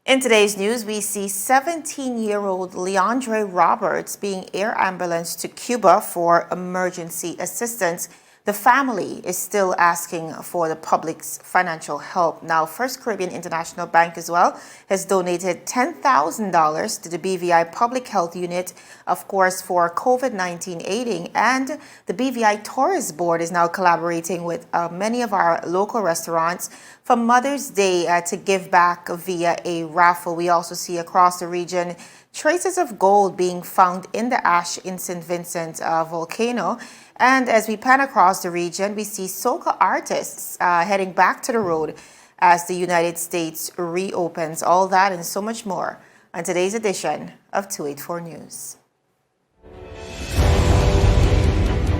In today's news, we see 17-year-old Leandra Roberts being air ambulanced to Cuba for emergency assistance. The family is still asking for the public's financial help. Now, First Caribbean International Bank as well has donated $10,000 to the BVI Public Health Unit, of course, for COVID-19 aiding. And the BVI Tourist Board is now collaborating with many of our local restaurants for Mother's Day to give back via a raffle. We also see across the region traces of gold being found in the ash in St. Vincent volcano. And as we pan across the region, we see Soca artists heading back to the road as the United States reopens. All that and so much more on today's edition of 284 News.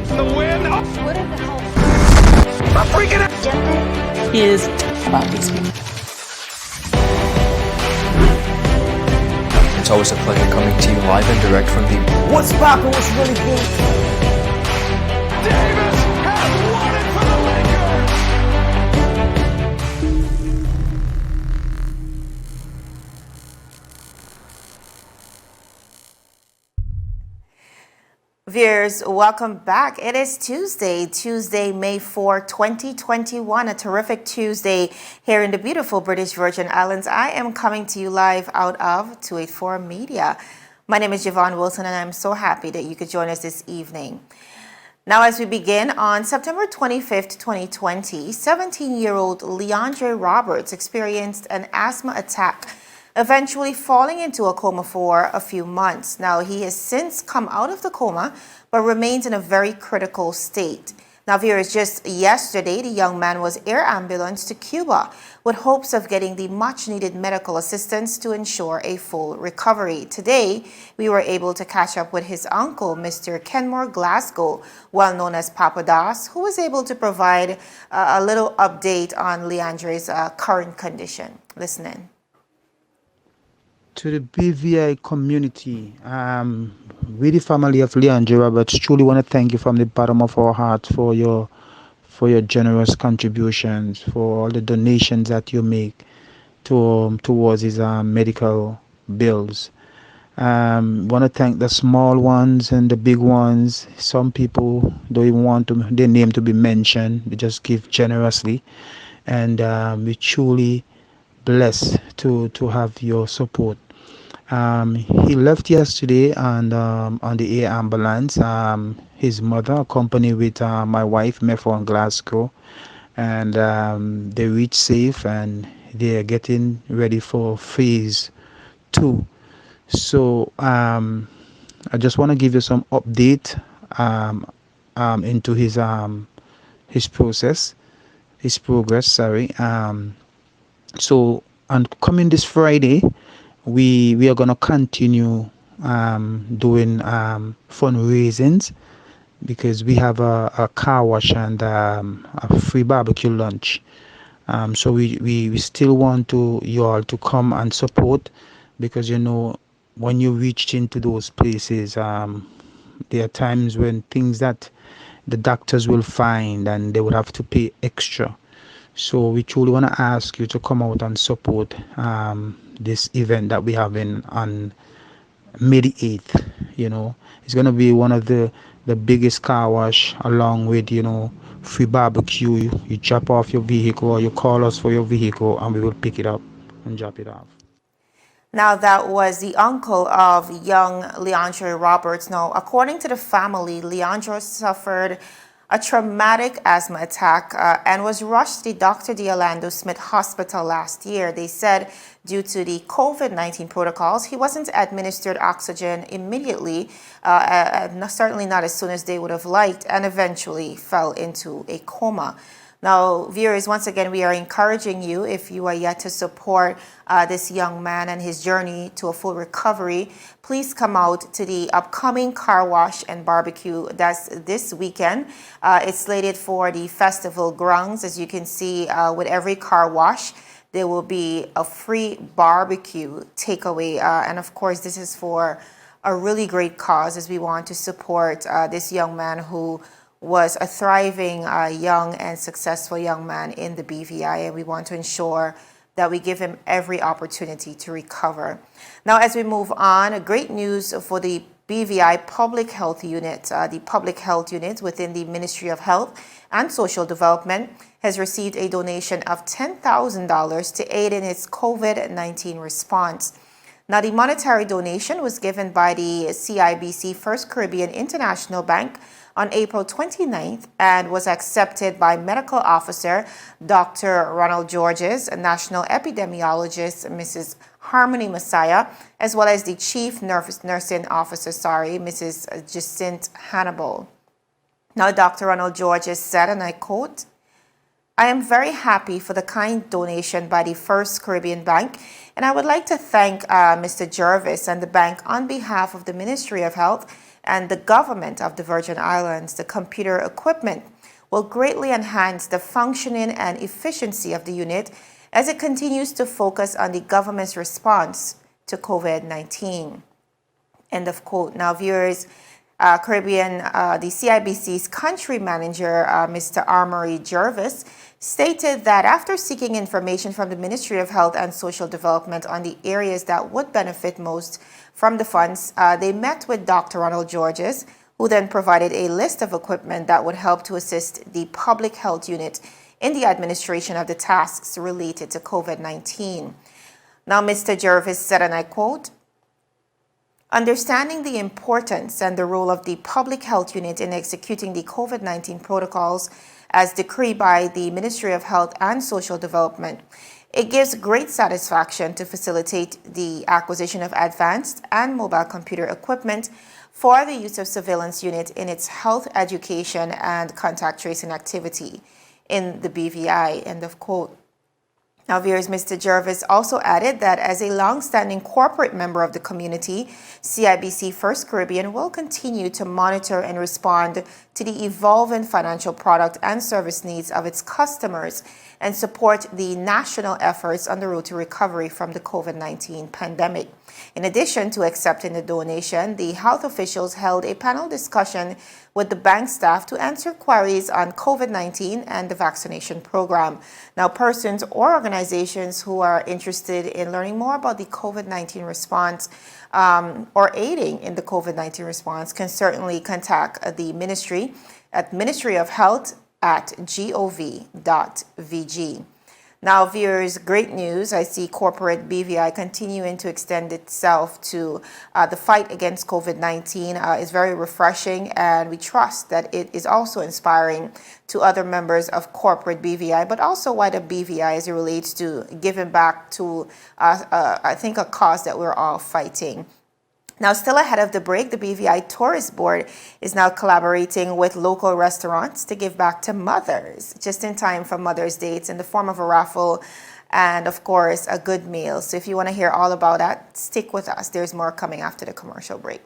The win. What in the hell? I'm freaking out. Is about these people. It's always a pleasure coming to you live and direct from the What's poppin'? What's really good? Davis has won it for the Lakers. Viewers, welcome back. It is Tuesday, May 4, 2021, a terrific Tuesday here in the beautiful British Virgin Islands. I am coming to you live out of 284 Media. My name is Yvonne Wilson, and I'm so happy that you could join us this evening. Now, as we begin, on September 25th, 2020, 17-year-old Leandra Roberts experienced an asthma attack, eventually falling into a coma for a few months. Now, he has since come out of the coma, but remains in a very critical state. Now, viewers, just yesterday, the young man was air ambulanced to Cuba with hopes of getting the much-needed medical assistance to ensure a full recovery. Today, we were able to catch up with his uncle, Mr. Kenmore Glasgow, well known as Papa Das, who was able to provide a little update on Leandra's current condition. Listen in. To the BVI community, we the family of Leandra Roberts truly want to thank you from the bottom of our heart for your generous contributions, for all the donations that you make towards his medical bills. Want to thank the small ones and the big ones. Some people don't even want their name to be mentioned. They just give generously, and we truly blessed to have your support. He left yesterday on the air ambulance. His mother, accompanied with my wife, Mefo and Glasgow, and they reached safe, and they are getting ready for phase 2. So I just want to give you some update into his progress. Sorry. So on coming this Friday, we are gonna continue doing fundraisings, because we have a car wash and a free barbecue lunch. So we still want you all to come and support, because when you reach into those places, there are times when things that the doctors will find and they would have to pay extra. So we truly want to ask you to come out and support this event that we have on May the 8th. It's going to be one of the biggest car wash, along with, free barbecue. You drop off your vehicle, or you call us for your vehicle, and we will pick it up and drop it off. Now, that was the uncle of young Leandra Roberts. Now, according to the family, Leandra suffered a traumatic asthma attack and was rushed to the Dr. D. Orlando Smith Hospital last year. They said due to the COVID-19 protocols, he wasn't administered oxygen immediately, certainly not as soon as they would have liked, and eventually fell into a coma. Now, viewers, once again, we are encouraging you, if you are yet to support this young man and his journey to a full recovery, please come out to the upcoming car wash and barbecue. That's this weekend. It's slated for the festival grounds. As you can see, with every car wash, there will be a free barbecue takeaway. And of course, this is for a really great cause, as we want to support this young man who was a thriving young and successful young man in the BVI, and we want to ensure that we give him every opportunity to recover. Now, as we move on, great news for the BVI Public Health Unit. The Public Health Unit within the Ministry of Health and Social Development has received a donation of $10,000 to aid in its COVID-19 response. Now, the monetary donation was given by the CIBC First Caribbean International Bank on April 29th and was accepted by Medical Officer Dr. Ronald Georges, National Epidemiologist Mrs. Harmony Messiah, as well as the Chief Nursing Officer, Mrs. Jacinthe Hannibal. Now, Dr. Ronald Georges said, and I quote, "I am very happy for the kind donation by the First Caribbean Bank, and I would like to thank Mr. Jervis and the bank on behalf of the Ministry of Health and the government of the Virgin Islands. The computer equipment will greatly enhance the functioning and efficiency of the unit as it continues to focus on the government's response to COVID-19. End of quote. Now, viewers, the CIBC's country manager, Mr. Armory Jervis, stated that after seeking information from the Ministry of Health and Social Development on the areas that would benefit most from the funds, they met with Dr. Ronald Georges, who then provided a list of equipment that would help to assist the public health unit in the administration of the tasks related to COVID-19. Now, Mr. Jervis said, and I quote, "Understanding the importance and the role of the public health unit in executing the COVID-19 protocols as decreed by the Ministry of Health and Social Development, it gives great satisfaction to facilitate the acquisition of advanced and mobile computer equipment for the use of surveillance unit in its health education and contact tracing activity in the BVI." End of quote. Now, viewers, Mr. Jervis also added that as a long-standing corporate member of the community, CIBC First Caribbean will continue to monitor and respond to the evolving financial product and service needs of its customers and support the national efforts on the road to recovery from the COVID-19 pandemic. In addition to accepting the donation, the health officials held a panel discussion with the bank staff to answer queries on COVID-19 and the vaccination program. Now, persons or organizations who are interested in learning more about the COVID-19 response or aiding in the COVID-19 response can certainly contact the ministry at Ministry of Health at gov.vg. Now, viewers, great news. I see corporate BVI continuing to extend itself to the fight against COVID-19 is very refreshing, and we trust that it is also inspiring to other members of corporate BVI, but also wider BVI as it relates to giving back to, I think, a cause that we're all fighting. Now, still ahead of the break, the BVI Tourist Board is now collaborating with local restaurants to give back to mothers just in time for Mother's Day. It's in the form of a raffle and, of course, a good meal. So if you want to hear all about that, stick with us. There's more coming after the commercial break.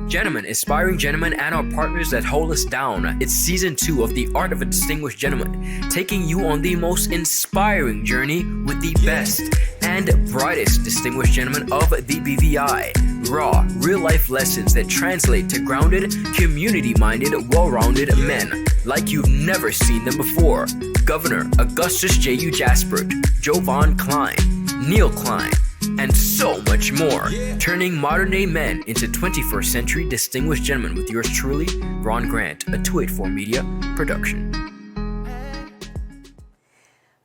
Gentlemen, aspiring gentlemen, and our partners that hold us down. It's season 2 of The Art of a Distinguished Gentleman, taking you on the most inspiring journey with the best and brightest distinguished gentlemen of the BVI. Raw, real-life lessons that translate to grounded, community-minded, well-rounded men like you've never seen them before. Governor Augustus J.U. Jaspert, Jovan Klein, Neil Klein, and so much more. Turning modern-day men into 21st century distinguished gentlemen with yours truly, Ron Grant, a 284 Media production.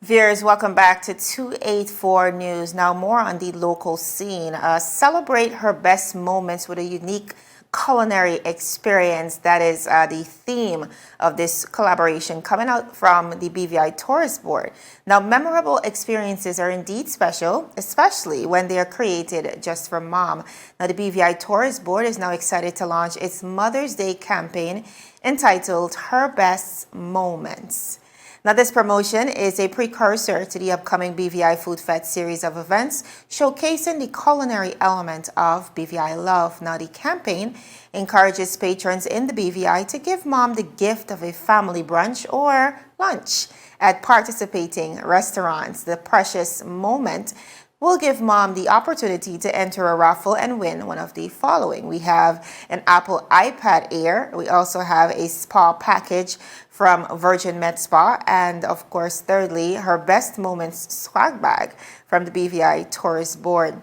Viewers, welcome back to 284 News. Now more on the local scene. Celebrate her best moments with a unique culinary experience. That is the theme of this collaboration coming out from the BVI Tourist Board. Now, memorable experiences are indeed special, especially when they are created just for mom. Now, the BVI Tourist Board is now excited to launch its Mother's Day campaign entitled Her Best Moments. Now, this promotion is a precursor to the upcoming BVI Food Fest series of events showcasing the culinary element of BVI love. Now, the campaign encourages patrons in the BVI to give mom the gift of a family brunch or lunch at participating restaurants. The precious moment will give mom the opportunity to enter a raffle and win one of the following. We have an Apple iPad Air. We also have a spa package from Virgin Med Spa. And of course, thirdly, her best moments swag bag from the BVI Tourist Board.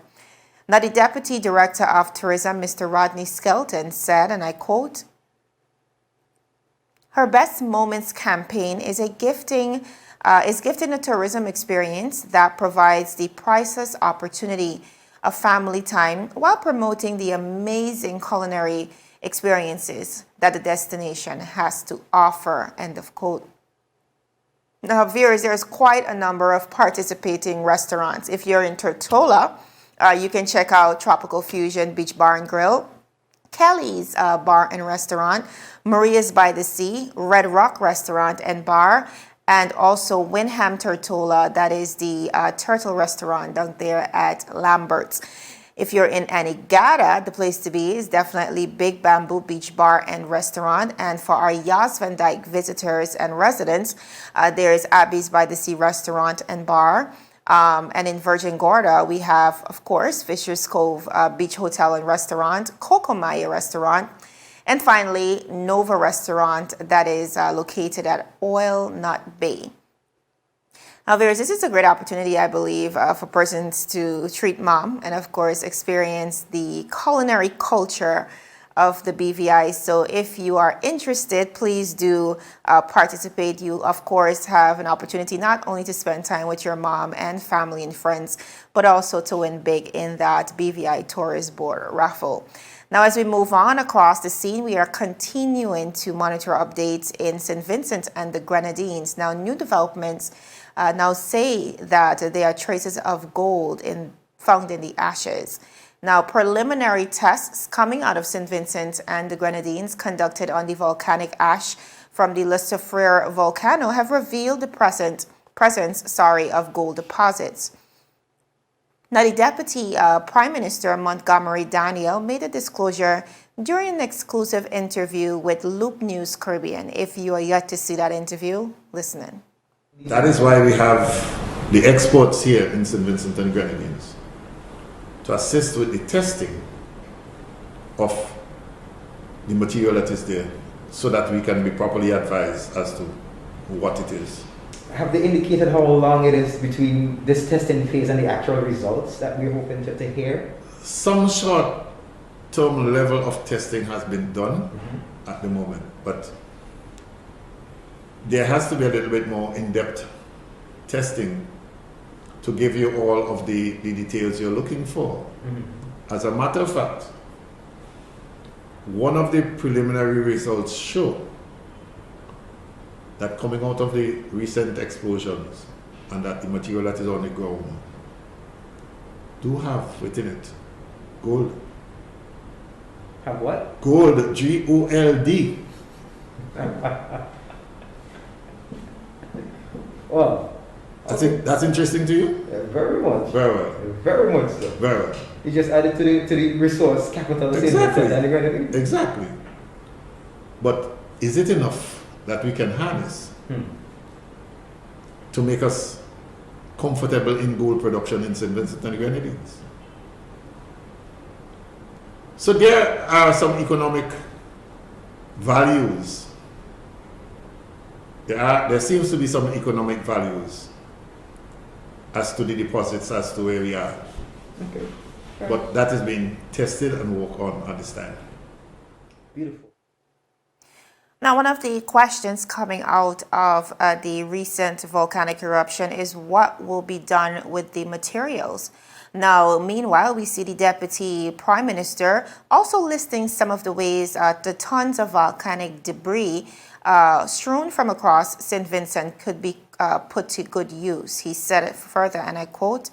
Now, the Deputy Director of Tourism, Mr. Rodney Skelton, said, and I quote, "Her Best Moments campaign is gifting a tourism experience that provides the priceless opportunity of family time while promoting the amazing culinary experiences that the destination has to offer." End of quote. Now, viewers, there's quite a number of participating restaurants. If you're in Tortola, you can check out Tropical Fusion Beach Bar and Grill, Kelly's Bar and Restaurant, Maria's by the Sea, Red Rock Restaurant and Bar, and also Windham Tortola, that is the turtle restaurant down there at Lambert's. If you're in Anegada, the place to be is definitely Big Bamboo Beach Bar and Restaurant. And for our Yas Van Dyke visitors and residents, there is Abby's by the Sea Restaurant and Bar. And in Virgin Gorda, we have, of course, Fisher's Cove Beach Hotel and Restaurant, Kokomaya Restaurant, and finally, Nova Restaurant, that is located at Oil Nut Bay. Now, viewers, this is a great opportunity, I believe, for persons to treat mom and, of course, experience the culinary culture of the BVI. So if you are interested, please do participate. You, of course, have an opportunity not only to spend time with your mom and family and friends, but also to win big in that BVI Tourist Board raffle. Now, as we move on across the scene, we are continuing to monitor updates in St. Vincent and the Grenadines. Now, new developments now say that there are traces of gold found in the ashes. Now, preliminary tests coming out of St. Vincent and the Grenadines conducted on the volcanic ash from the Le Soufriere volcano have revealed the presence of gold deposits. Now, the Deputy Prime Minister Montgomery Daniel made a disclosure during an exclusive interview with Loop News Caribbean. If you are yet to see that interview, listen in. That is why we have the experts here in St. Vincent and Grenadines to assist with the testing of the material that is there so that we can be properly advised as to what it is. Have they indicated how long it is between this testing phase and the actual results that we're hoping to hear? Some short-term level of testing has been done at the moment, but there has to be a little bit more in-depth testing to give you all of the details you're looking for. As a matter of fact, one of the preliminary results show that coming out of the recent explosions and that the material that is on the ground do have within it gold. Have what? Gold, G-O-L-D. Well, I think that's interesting to you? very much. Very well. Very much so. Very well. You just added to the resource capital. Exactly. Exactly. But is it enough that we can harness to make us comfortable in gold production in St. Vincent and Grenadines? So there are some economic values. There seems to be some economic values as to the deposits, as to where we are. Okay. But that is being tested and worked on at this time. Beautiful. Now, one of the questions coming out of the recent volcanic eruption is what will be done with the materials. Now, meanwhile, we see the Deputy Prime Minister also listing some of the ways the tons of volcanic debris strewn from across St. Vincent could be put to good use. He said it further, and I quote,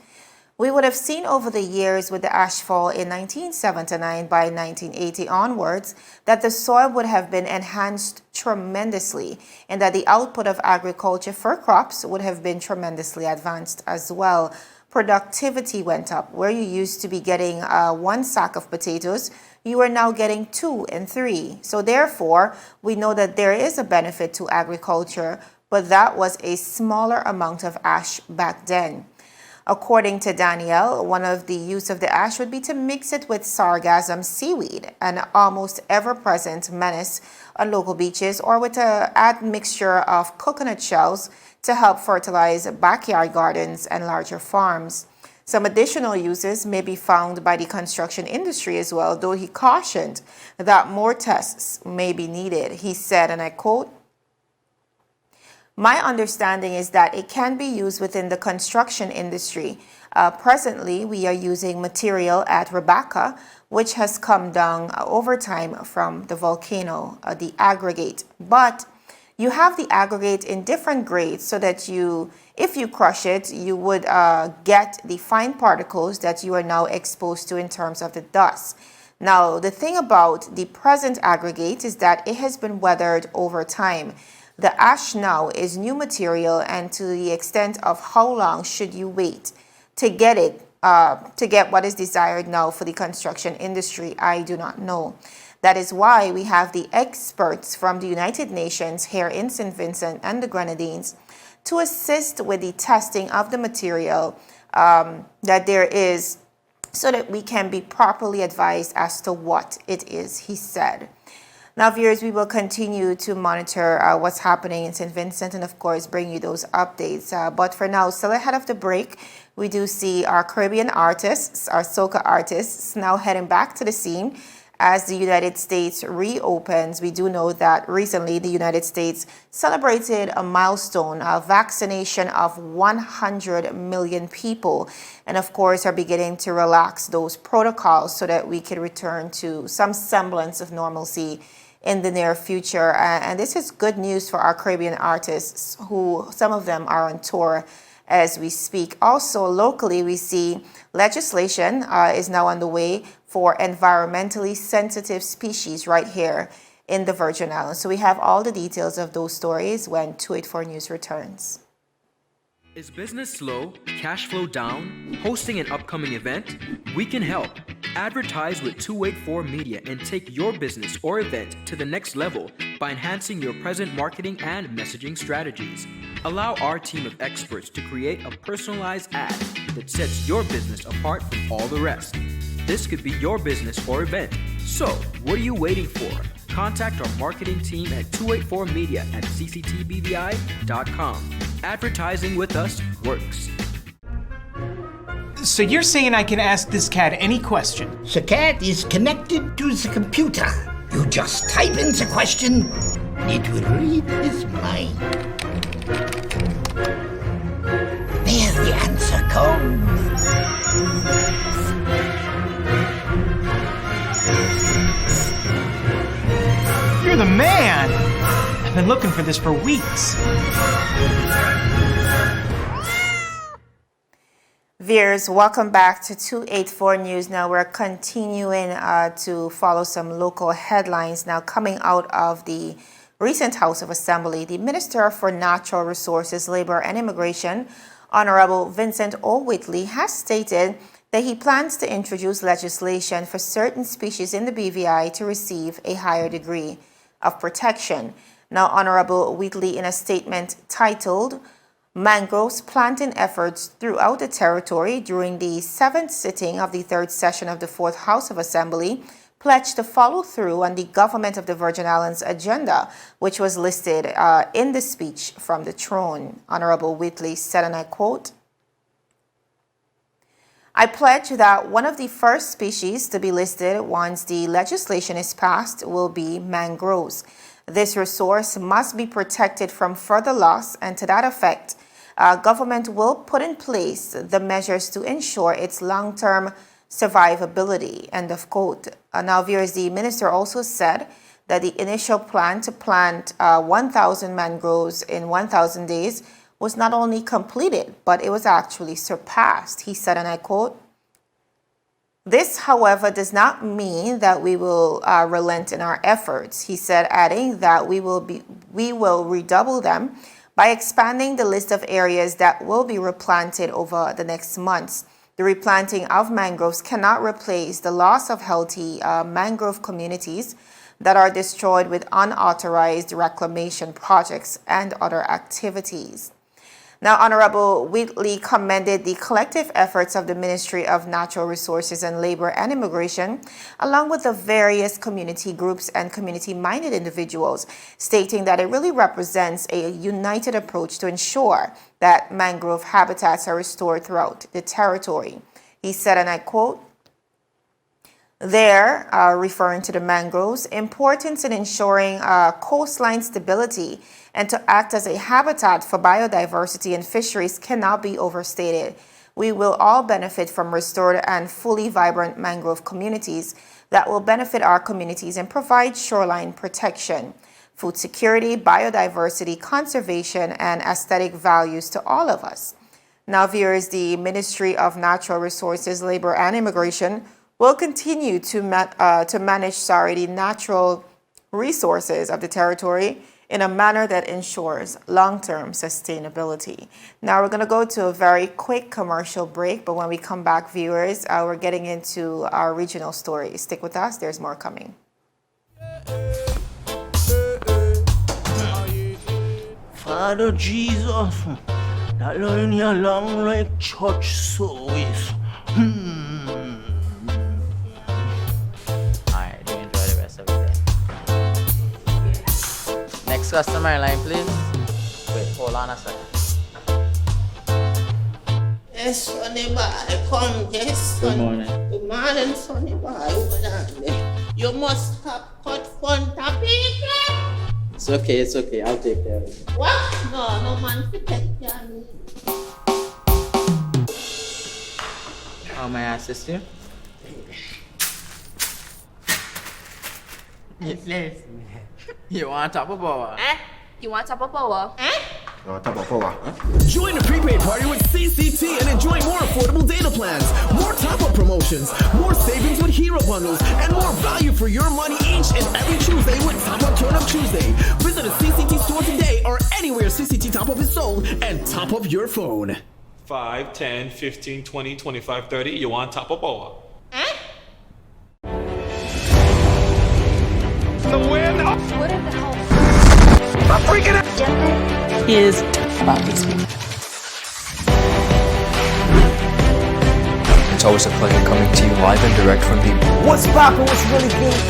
"We would have seen over the years with the ashfall in 1979 by 1980 onwards that the soil would have been enhanced tremendously and that the output of agriculture for crops would have been tremendously advanced as well. Productivity went up. Where you used to be getting one sack of potatoes, you are now getting 2 and 3. So therefore, we know that there is a benefit to agriculture, but that was a smaller amount of ash back then." According to Danielle, one of the use of the ash would be to mix it with sargassum seaweed, an almost ever-present menace on local beaches, or with an admixture of coconut shells to help fertilize backyard gardens and larger farms. Some additional uses may be found by the construction industry as well, though he cautioned that more tests may be needed. He said, and I quote, "My understanding is that it can be used within the construction industry. Presently, we are using material at Rebecca, which has come down over time from the volcano, the aggregate. But you have the aggregate in different grades so that if you crush it, you would get the fine particles that you are now exposed to in terms of the dust. Now, the thing about the present aggregate is that it has been weathered over time. The ash now is new material, and to the extent of how long should you wait to get it, to get what is desired now for the construction industry, I do not know. That is why we have the experts from the United Nations here in St. Vincent and the Grenadines to assist with the testing of the material that there is, so that we can be properly advised as to what it is," he said. Now, viewers, we will continue to monitor what's happening in St. Vincent and, of course, bring you those updates. But for now, still ahead of the break, we do see our Caribbean artists, our Soca artists, now heading back to the scene as the United States reopens. We do know that recently the United States celebrated a milestone, a vaccination of 100 million people, and of course are beginning to relax those protocols so that we can return to some semblance of normalcy in the near future. And this is good news for our Caribbean artists, who some of them are on tour as we speak. Also, locally, we see legislation is now on the way for environmentally sensitive species right here in the Virgin Islands. So we have all the details of those stories when 284 News returns. Is business slow, cash flow down, hosting an upcoming event? We can help. Advertise with 284 Media and take your business or event to the next level by enhancing your present marketing and messaging strategies. Allow our team of experts to create a personalized ad that sets your business apart from all the rest. This could be your business or event. So, what are you waiting for? Contact our marketing team at 284media@cctbvi.com. Advertising with us works. So you're saying I can ask this cat any question? The cat is connected to the computer. You just type in the question, it will read his mind. There the answer comes. You're the man! I've been looking for this for weeks. Viewers, welcome back to 284 News. Now we're continuing to follow some local headlines now coming out of the recent House of Assembly. The Minister for Natural Resources, Labor and Immigration, Honorable Vincent O. Whitley, has stated that he plans to introduce legislation for certain species in the BVI to receive a higher degree of protection. Now, Honorable Whitley, in a statement titled Mangroves Planting Efforts Throughout the Territory during the 7th sitting of the 3rd session of the 4th House of Assembly, pledged to follow through on the Government of the Virgin Islands agenda, which was listed in the speech from the throne. Honorable Whitley said, and I quote, I pledge that one of the first species to be listed once the legislation is passed will be mangroves. This resource must be protected from further loss, and to that effect, government will put in place the measures to ensure its long-term survivability. End of quote. Now, viewers, the minister also said that the initial plan to plant 1,000 mangroves in 1,000 days was not only completed, but it was actually surpassed. He said, and I quote, "This, however, does not mean that we will relent in our efforts," he said, adding that we will redouble them by expanding the list of areas that will be replanted over the next months. The replanting of mangroves cannot replace the loss of healthy mangrove communities that are destroyed with unauthorized reclamation projects and other activities. Now, Honorable Wheatley commended the collective efforts of the Ministry of Natural Resources and Labor and Immigration, along with the various community groups and community-minded individuals, stating that it really represents a united approach to ensure that mangrove habitats are restored throughout the territory. He said, and I quote, "There, referring to the mangroves, importance in ensuring coastline stability and to act as a habitat for biodiversity and fisheries cannot be overstated. We will all benefit from restored and fully vibrant mangrove communities that will benefit our communities and provide shoreline protection, food security, biodiversity, conservation, and aesthetic values to all of us." Now, viewers, the Ministry of Natural Resources, Labor and Immigration will continue to manage the natural resources of the territory in a manner that ensures long-term sustainability. Now we're going to go to a very quick commercial break, but when we come back, viewers, we're getting into our regional stories. Stick with us, there's more coming. Father Jesus, that line here long like church service. Alright, do enjoy the rest of it. Next customer line, please. Wait, hold on a second. Yes, Sonny boy, come, yes, Good Sonny. morning. Good morning, Sonny boy. Hold on there. You must have cut front of people. It's okay, I'll take care of it. What? No man to take care of me. How may I assist you? Yes. You want top of power? You want top of power? Join the prepaid party with CCT and enjoy more affordable data plans, more top-up promotions, more savings with hero bundles, and more value for your money each and every Tuesday with Top Up Turn Up Tuesday. Visit a CCT store today or anywhere CCT Top Up is sold and top up your phone. 5, 10, 15, 20, 25, 30. You want top of power? The win! What in the hell? I'm freaking out! Is about these people. It's always a pleasure coming to you live and direct from the What's poppin'? What's really good?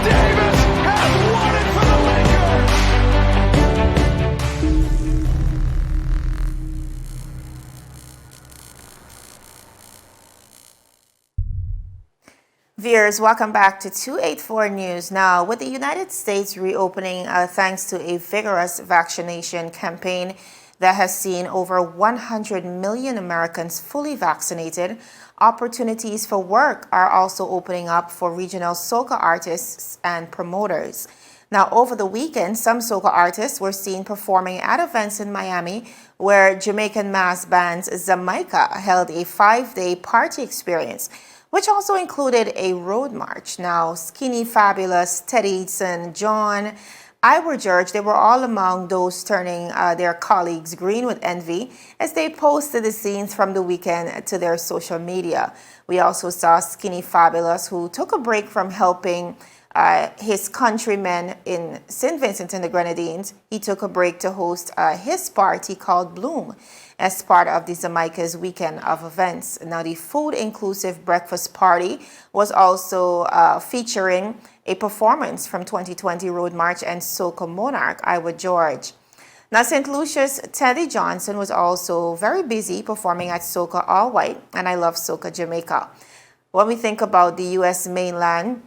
Davis has won it for the Lakers! Viewers, welcome back to 284 News. Now, with the United States reopening thanks to a vigorous vaccination campaign that has seen over 100 million Americans fully vaccinated, opportunities for work are also opening up for regional soca artists and promoters. Now, over the weekend, some soca artists were seen performing at events in Miami where Jamaican mass bands Jamaica held a 5-day party experience, which also included a road march. Now, Skinny Fabulous, Teddy Eaton, John, Ivor George, they were all among those turning their colleagues green with envy as they posted the scenes from the weekend to their social media. We also saw Skinny Fabulous, who took a break from helping his countrymen in St. Vincent and the Grenadines. He took a break to host his party called Bloom as part of the Jamaica's weekend of events. Now, the food-inclusive breakfast party was also featuring a performance from 2020 Road March and Soca Monarch, Ivor George. Now, St. Lucia's Teddy Johnson was also very busy performing at Soca All White, and I love Soca Jamaica. When we think about the U.S. mainland,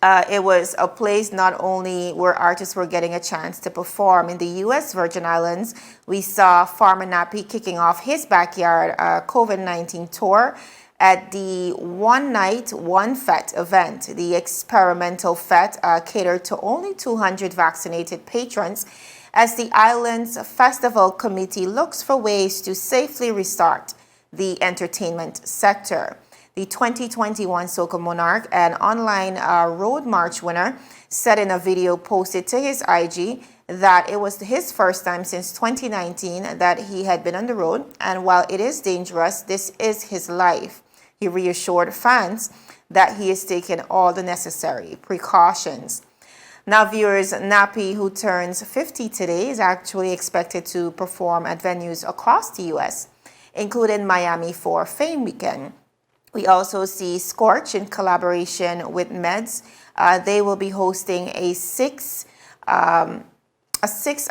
it was a place not only where artists were getting a chance to perform. In the U.S. Virgin Islands, we saw Farmer Nappy kicking off his backyard COVID-19 tour at the One Night, One Fete event. The experimental fete catered to only 200 vaccinated patrons as the island's festival committee looks for ways to safely restart the entertainment sector. The 2021 Soca Monarch, an online road march winner, said in a video posted to his IG that it was his first time since 2019 that he had been on the road, and while it is dangerous, this is his life. He reassured fans that he is taking all the necessary precautions. Now, viewers, Nappy, who turns 50 today, is actually expected to perform at venues across the U.S., including Miami for Fame Weekend. We also see Scorch in collaboration with Meds. They will be hosting a six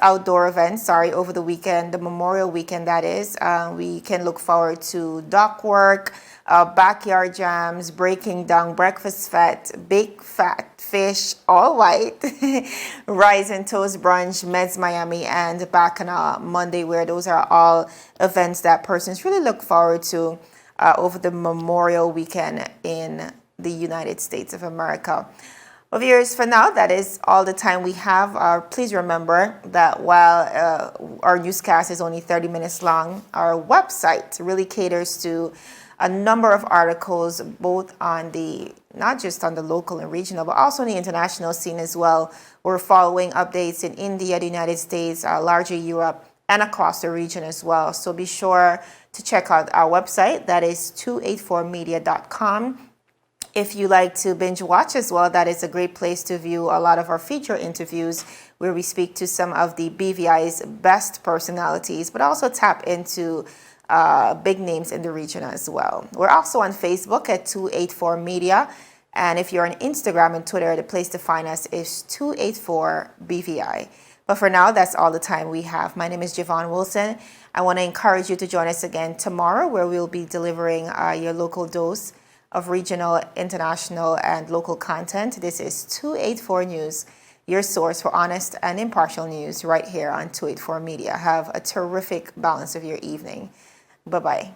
outdoor events, over the weekend, the Memorial Weekend, that is. We can look forward to dock work, backyard jams, breaking down breakfast fat, big fat fish, all white, Rise and Toast Brunch, Meds Miami, and Bacchanal Monday, where those are all events that persons really look forward to over the Memorial Weekend in the United States of America. Well, viewers, for now, that is all the time we have. Please remember that while our newscast is only 30 minutes long, our website really caters to a number of articles, both on not just on the local and regional, but also on the international scene as well. We're following updates in India, the United States, larger Europe, and across the region as well. So be sure to check out our website. That is 284media.com. If you like to binge watch as well, that is a great place to view a lot of our feature interviews where we speak to some of the BVI's best personalities, but also tap into big names in the region as well. We're also on Facebook at 284media. And if you're on Instagram and Twitter, the place to find us is 284BVI. But for now, that's all the time we have. My name is Javon Wilson. I want to encourage you to join us again tomorrow, where we'll be delivering your local dose of regional, international, and local content. This is 284 News, your source for honest and impartial news right here on 284 Media. Have a terrific balance of your evening. Bye-bye.